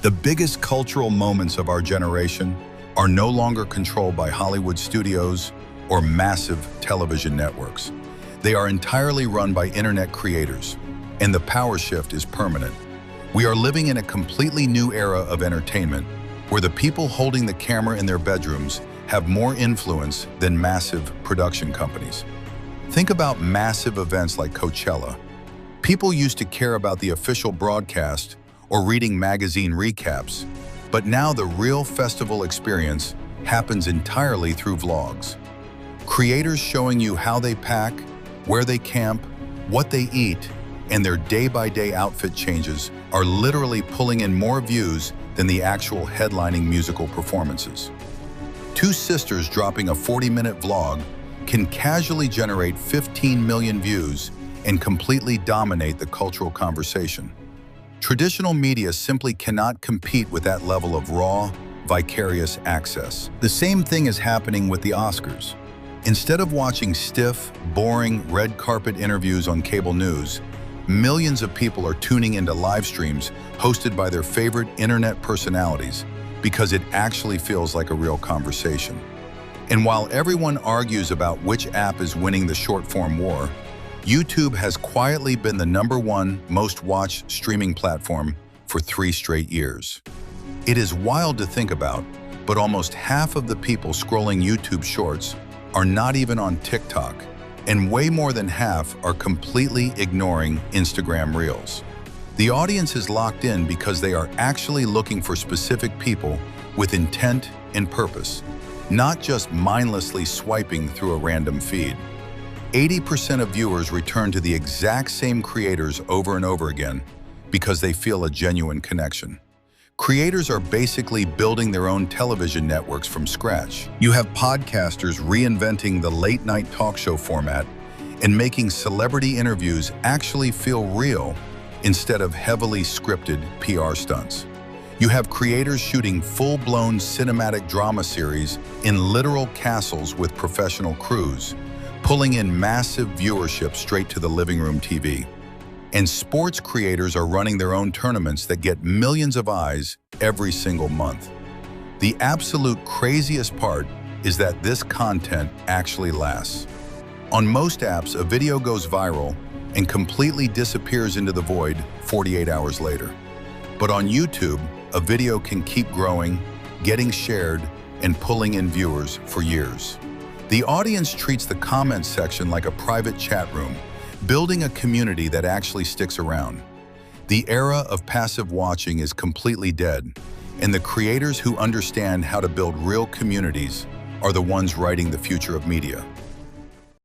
The biggest cultural moments of our generation are no longer controlled by Hollywood studios or massive television networks. They are entirely run by internet creators, and the power shift is permanent. We are living in a completely new era of entertainment where the people holding the camera in their bedrooms have more influence than massive production companies. Think about massive events like Coachella. People used to care about the official broadcast or reading magazine recaps, but now the real festival experience happens entirely through vlogs. Creators showing you how they pack, where they camp, what they eat, and their day-by-day outfit changes are literally pulling in more views than the actual headlining musical performances. Two sisters dropping a 40-minute vlog can casually generate 15 million views and completely dominate the cultural conversation. Traditional media simply cannot compete with that level of raw, vicarious access. The same thing is happening with the Oscars. Instead of watching stiff, boring, red carpet interviews on cable news, millions of people are tuning into live streams hosted by their favorite internet personalities because it actually feels like a real conversation. And while everyone argues about which app is winning the short-form war, YouTube has quietly been the #1 most watched streaming platform for 3 straight years. It is wild to think about, but almost half of the people scrolling YouTube Shorts are not even on TikTok, and way more than half are completely ignoring Instagram Reels. The audience is locked in because they are actually looking for specific people with intent and purpose, not just mindlessly swiping through a random feed. 80% of viewers return to the exact same creators over and over again because they feel a genuine connection. Creators are basically building their own television networks from scratch. You have podcasters reinventing the late-night talk show format and making celebrity interviews actually feel real instead of heavily scripted PR stunts. You have creators shooting full-blown cinematic drama series in literal castles with professional crews, pulling in massive viewership straight to the living room TV. And sports creators are running their own tournaments that get millions of eyes every single month. The absolute craziest part is that this content actually lasts. On most apps, a video goes viral and completely disappears into the void 48 hours later. But on YouTube, a video can keep growing, getting shared, and pulling in viewers for years. The audience treats the comment section like a private chat room, building a community that actually sticks around. The era of passive watching is completely dead, and the creators who understand how to build real communities are the ones writing the future of media.